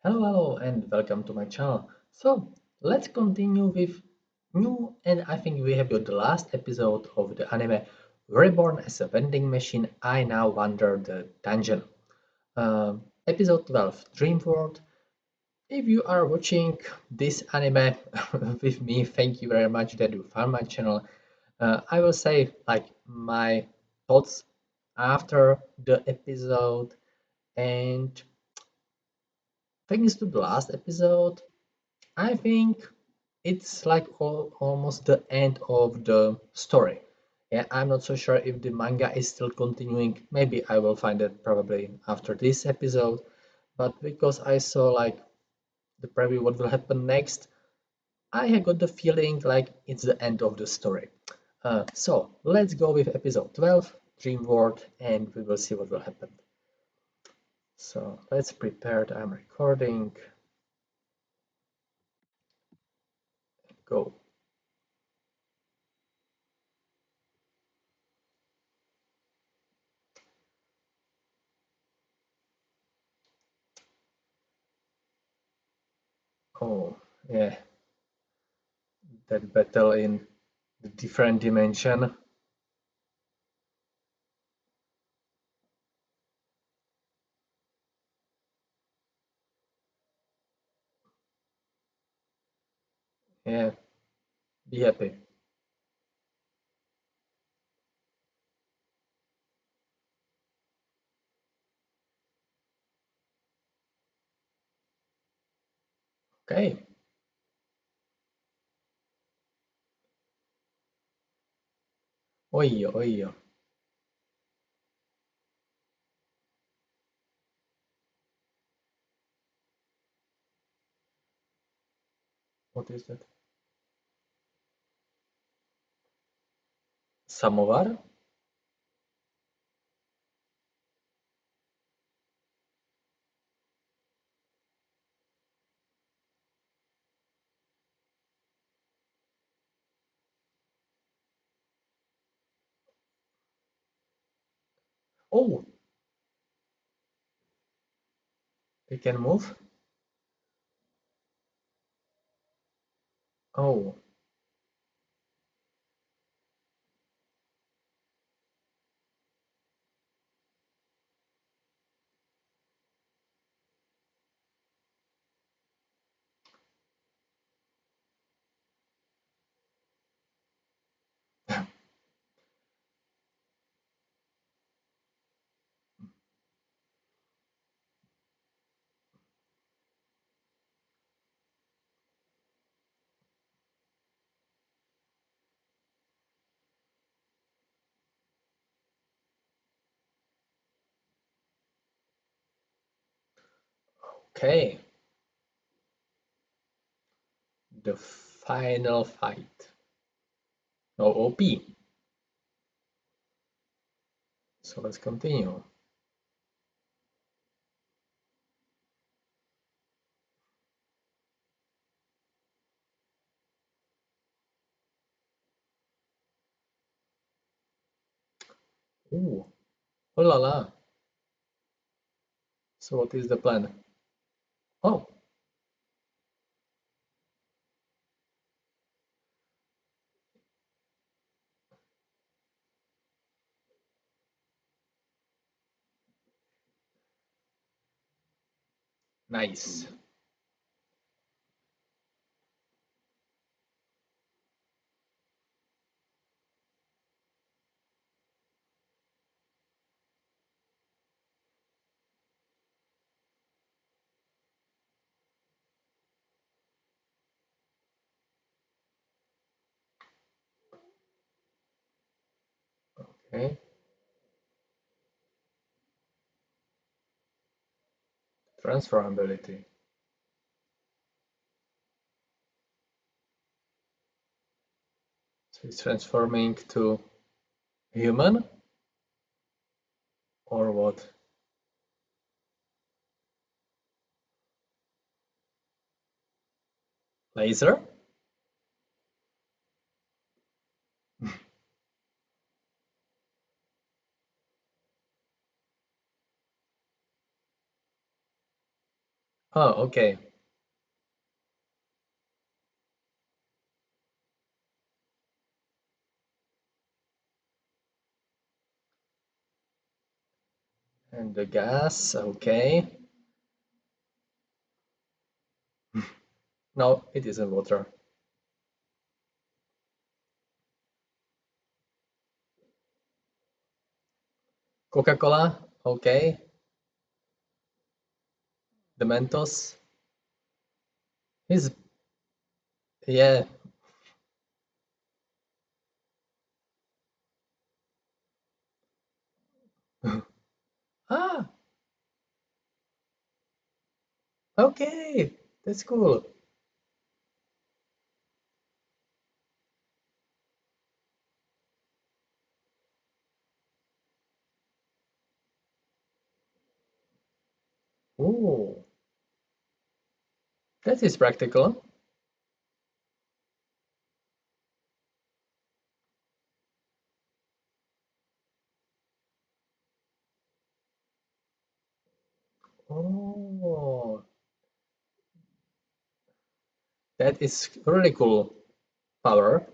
Hello, and welcome to my channel. So, let's continue with new, and I think we have got the last episode of the anime Reborn as a vending machine. I now wander the dungeon. Episode 12, Dream World. If you are watching this anime with me, thank you very much that you found my channel. I will say like my thoughts after the episode, and thanks to the last episode, I think it's like almost the end of the story. Yeah, I'm not so sure if the manga is still continuing. Maybe I will find it probably after this episode. But because I saw like the preview what will happen next, I have got the feeling like it's the end of the story. So let's go with episode 12, Dream World, and we will see what will happen. So let's prepare. I'm recording. Go. Oh, yeah, that battle in the different dimension. Yeah, be happy. Okay. Oi, oi. What is that? Samovar? Oh, we can move. Oh, okay. The final fight. Oh, OP. So let's continue. Ooh, oh la la. So what is the plan? Oh, nice. Okay. Transferability. So it's transforming to human or what? Laser? Oh, okay. And the gas, okay. No, it isn't water. Coca-Cola, okay. The Mentos is, yeah. Ah, okay. That's cool. Oh, that is practical. Oh, that is really cool power.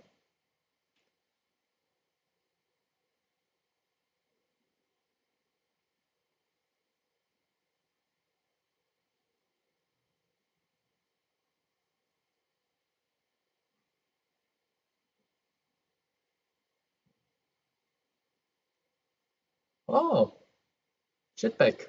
Oh, jetpack.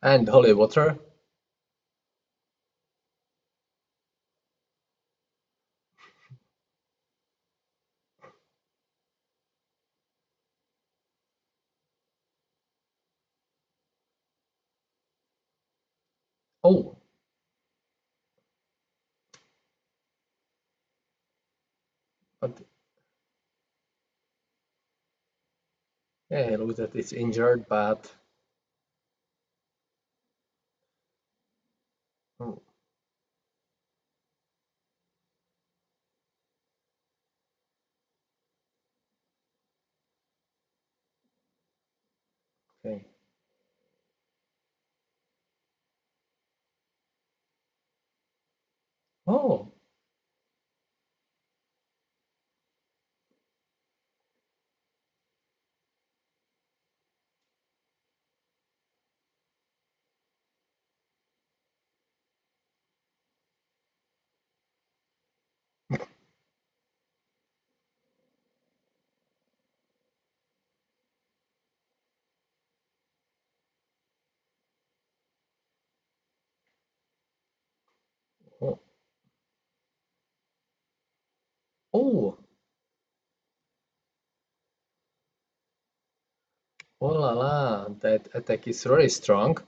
And holy water. Oh, but yeah, it looks that it's injured, but oh, okay. Oh, oh, oh, oh la la, that attack is really strong.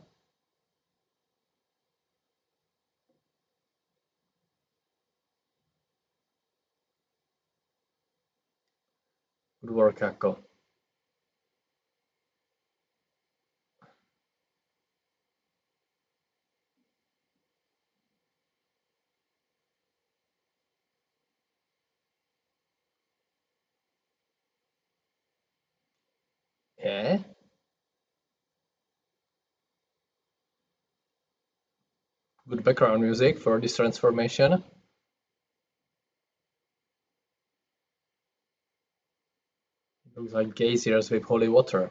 Good work, Akko. Yeah, good background music for this transformation. Looks like geysers with holy water.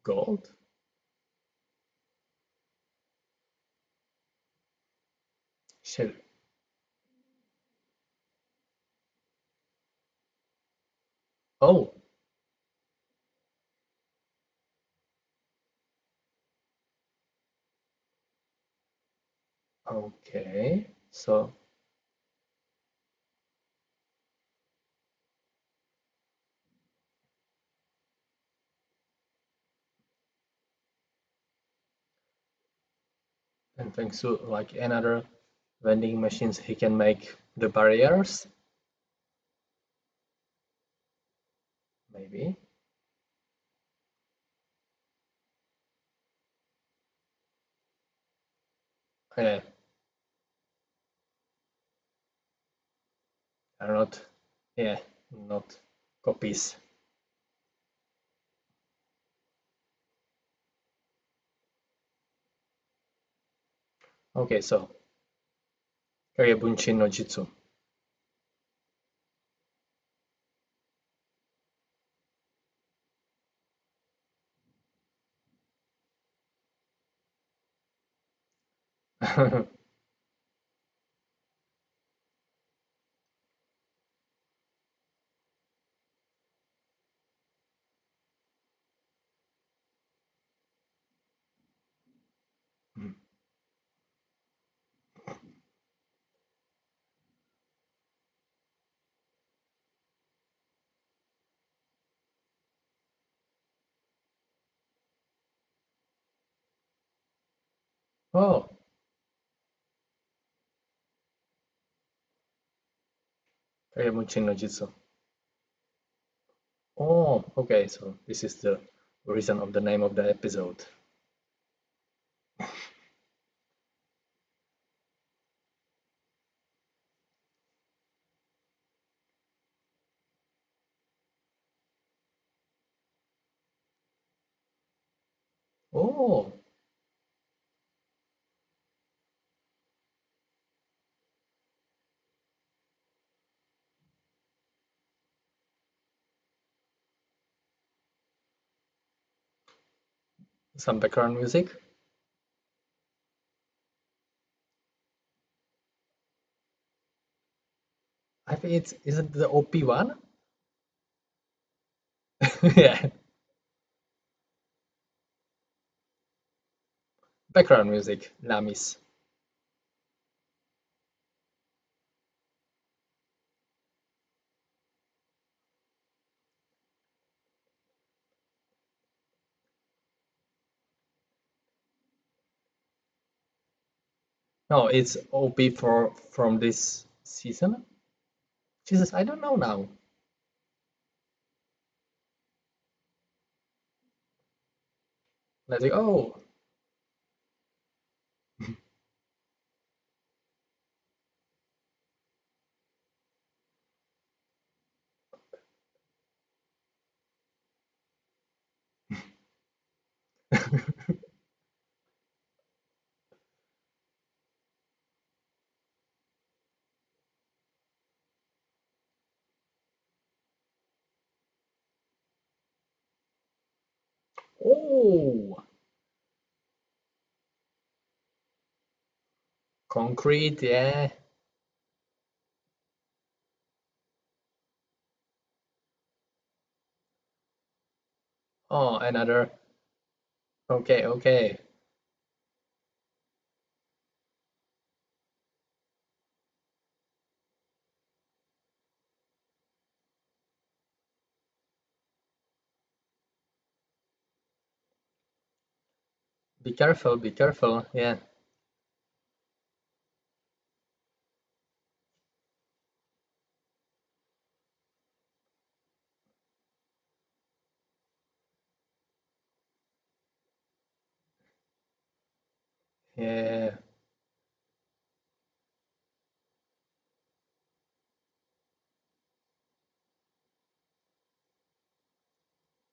Gold? Shit. Oh, okay. So, and thanks to like another vending machines, he can make the barriers. maybe. Yeah, are not, yeah, not copies. Okay, so Kage Bunshin no Jitsu. Oh, Kage Bunshin no Jitsu. Oh, okay, so this is the reason of the name of the episode. Oh, some background music. I think it's isn't the OP one? Yeah, background music, Namis. No, it's OP for from this season. Jesus, I don't know now. Let's go. Oh, oh, concrete, yeah. Oh, another. Okay, okay. Be careful, be careful. Yeah, yeah.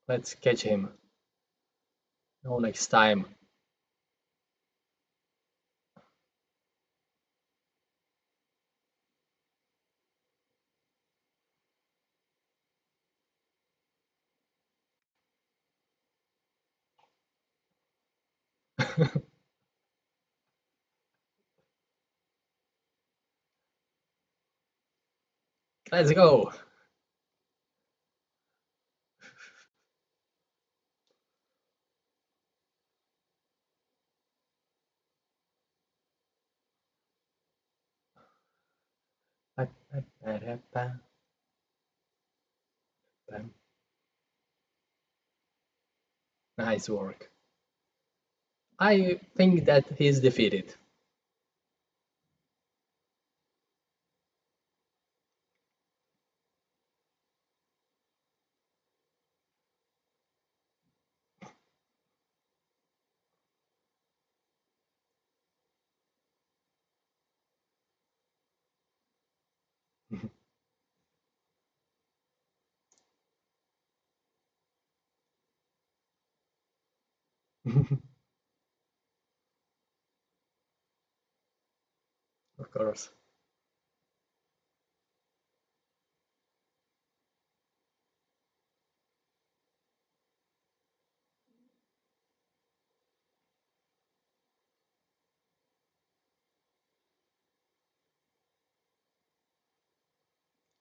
Let's catch him. No, next time. Let's go. Nice work. I think that he's defeated. Of course.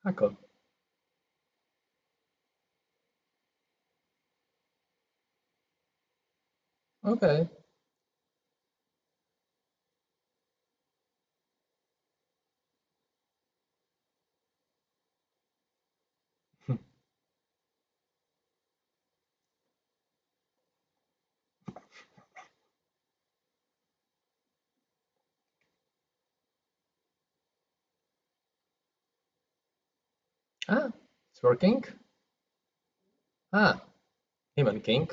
Ah, cool. Okay. Ah, it's working. Ah, Human King.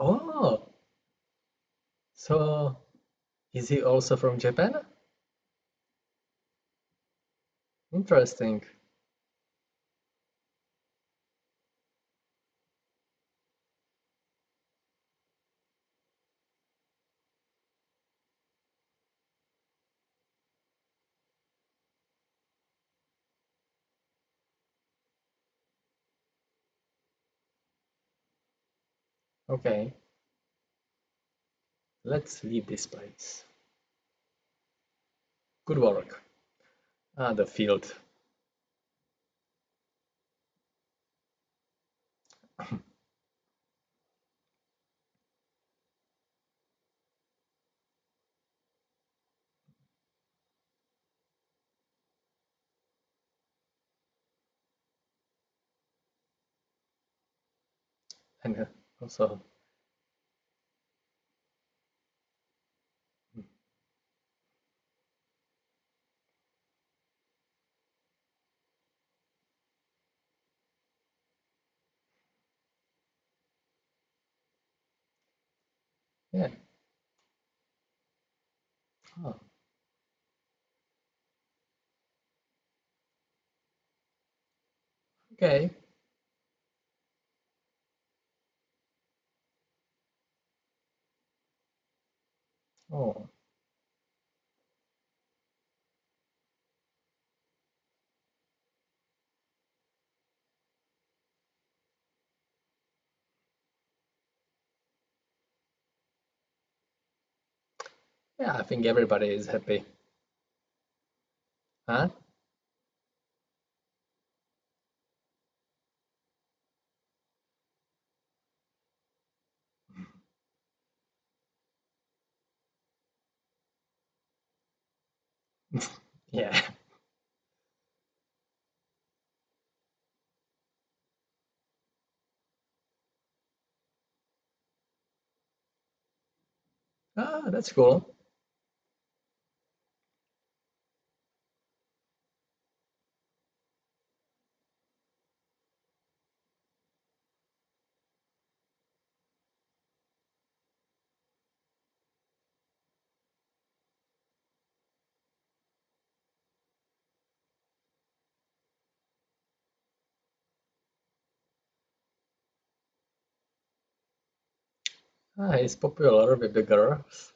Oh, so is he also from Japan? Interesting. Okay, let's leave this place. Good work. Ah, the field. And also, yeah. Oh, okay. Oh, yeah, I think everybody is happy. Huh? Yeah. Ah, that's cool. Ah, he's popular with the girls.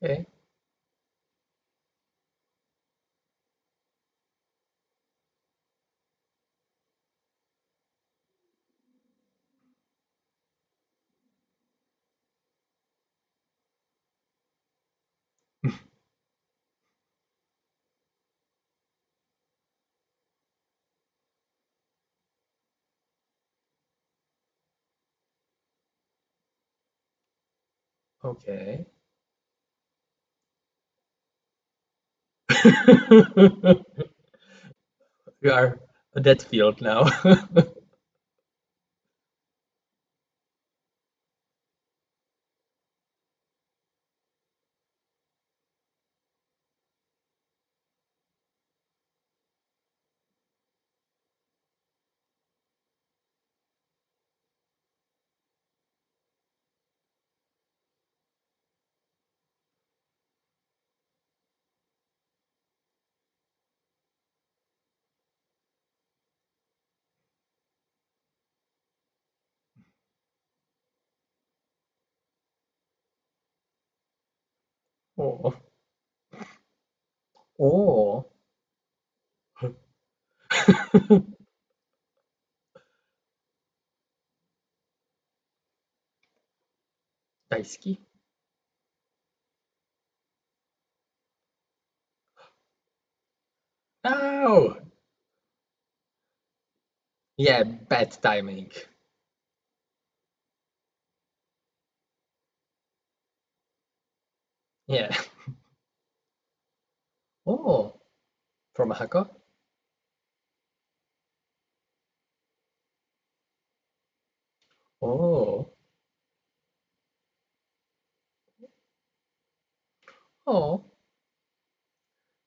Okay. Okay. We are at that field now. Oh. Oh. 大好き Oh! Yeah, bad timing. Yeah. Oh, from a hacker? Oh. Oh.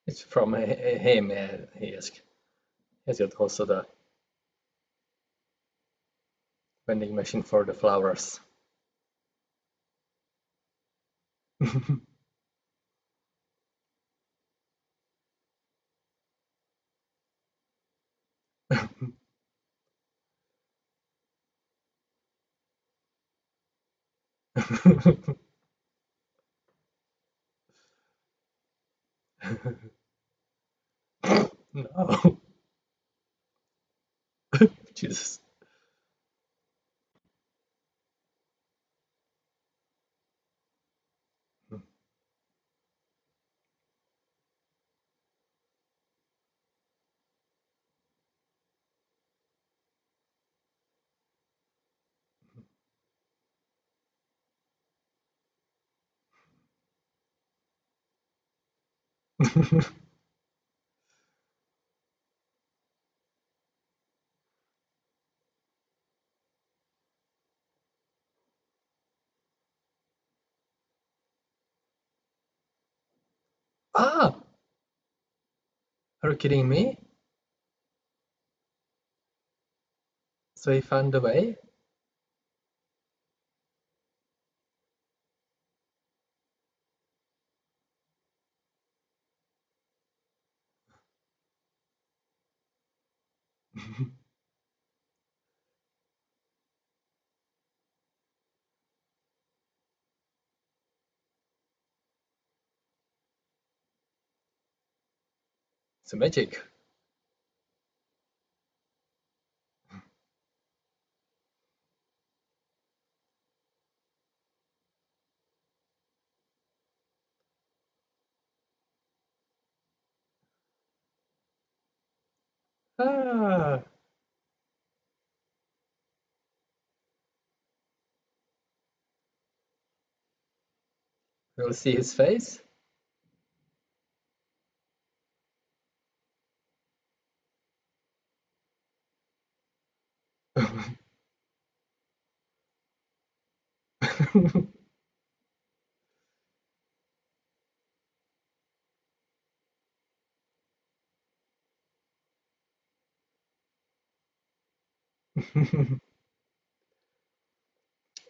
It's from him. He has got also the vending machine for the flowers. No. Jesus. Ah! Are you kidding me? So he found a way? It's a magic. Ah! We'll see his face.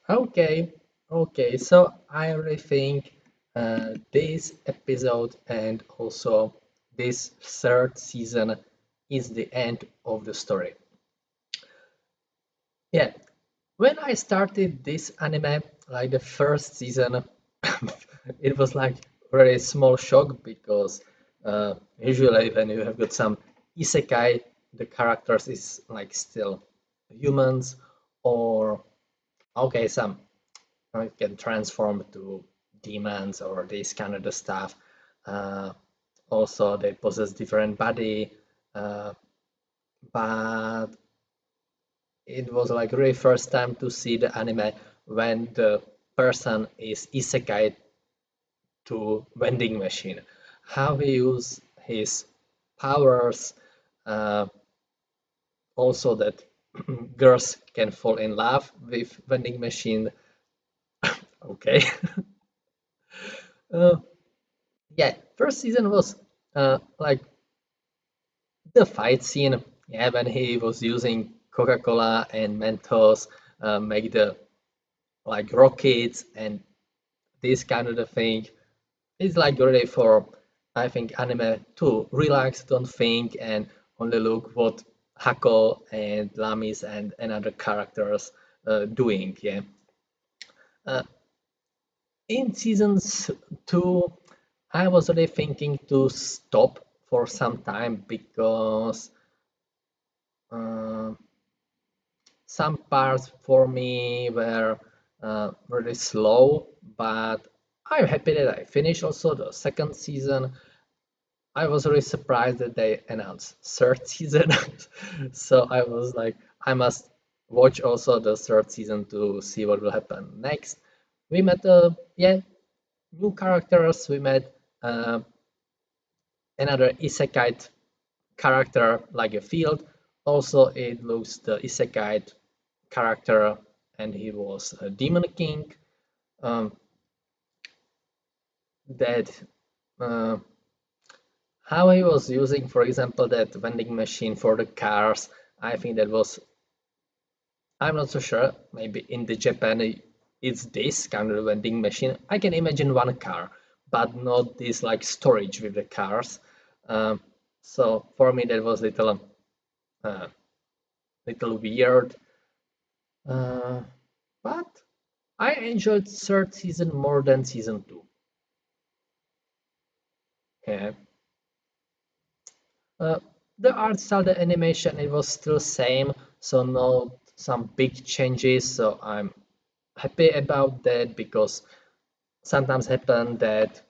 Okay, okay. So I really think this episode and also this third season is the end of the story. Yeah, when I started this anime, like the first season, it was like very small shock because usually when you have got some isekai, the characters is like still humans or okay, some can transform to demons or this kind of the stuff. Uh, Also, they possess different body, uh, but it was like really first time to see the anime when the person is isekai to vending machine, how he use his powers, uh, also that girls can fall in love with vending machine. Okay. uh, yeah, first season was like the fight scene, yeah, when he was using Coca-Cola and Mentos, make the like rockets and this kind of the thing. It's like really for, I think, anime to relax, don't think, and only look what Hako and Lamis and other characters doing. Yeah. Uh, in seasons two, I was really thinking to stop for some time because uh, some parts for me were really slow, but I'm happy that I finished also the second season. I was really surprised that they announced third season. So I was like, I must watch also the third season to see what will happen next. We met, yeah, new characters. We met another isekai character like a field. Also, it looks the isekai character, and he was a demon king. Um, that uh, how he was using, for example, that vending machine for the cars. I think that was, I'm not so sure. Maybe in the Japan it's this kind of vending machine. I can imagine one car, but not this like storage with the cars. Um, so for me that was uh, little weird. Uh, but I enjoyed third season more than season two. Yeah. Uh, the art style, the animation, it was still same, so no some big changes. So I'm happy about that because sometimes happen that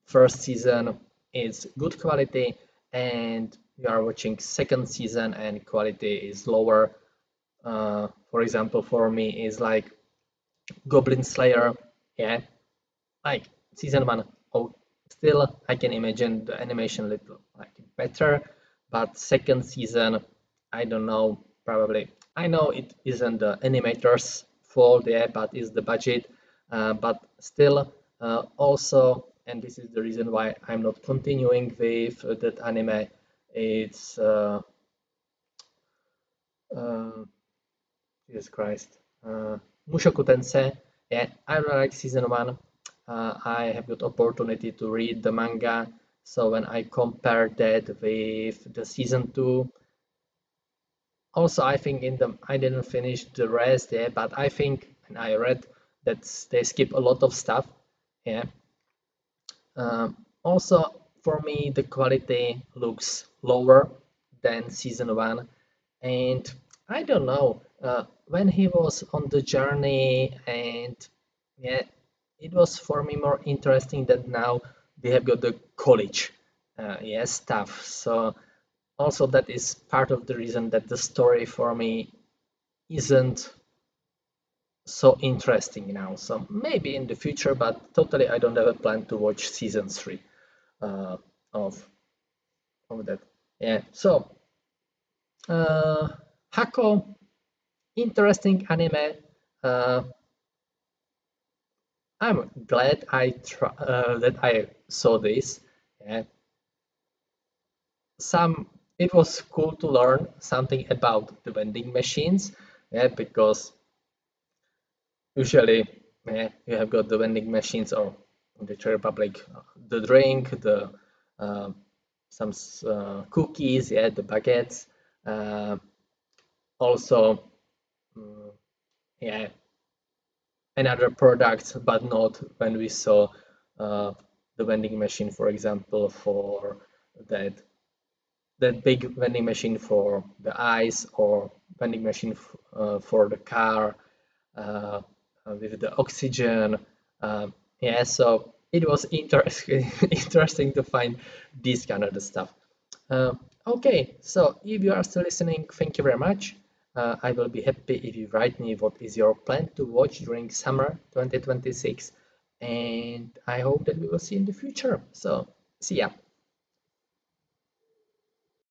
first season is good quality and you are watching second season and quality is lower. For example, for me is like Goblin Slayer, yeah, like season one. Oh, still I can imagine the animation little like better, but second season, I don't know, probably. I know it isn't the animators' fault, yeah, but it's the budget. But still, also, and this is the reason why I'm not continuing with that anime. It's uh, Jesus Christ. Mushoku Tensei. Yeah, I really like season one. I have got opportunity to read the manga. So when I compare that with the season two, also I think in the I didn't finish the rest, yeah, but I think and I read that they skip a lot of stuff. Yeah. Also for me the quality looks lower than season one, and I don't know, when he was on the journey, and yeah, it was for me more interesting that now we have got the college, yeah, stuff. So also that is part of the reason that the story for me isn't so interesting now. So maybe in the future, but totally I don't have a plan to watch season three uh, of that. Yeah. So uh, Hako, interesting anime. Uh, I'm glad that I saw this. Yeah. Some it was cool to learn something about the vending machines. Yeah, because usually, yeah, you have got the vending machines or in the Czech Republic, the drink, the uh, some cookies, yeah, the baguettes. Uh, Also, yeah, and other products, but not when we saw uh, the vending machine, for example, for that big vending machine for the ice or vending machine for the car with the oxygen. Yeah, so it was interesting interesting to find this kind of stuff. Okay, so if you are still listening, thank you very much. I will be happy if you write me what is your plan to watch during summer 2026. And I hope that we will see in the future. So, see ya.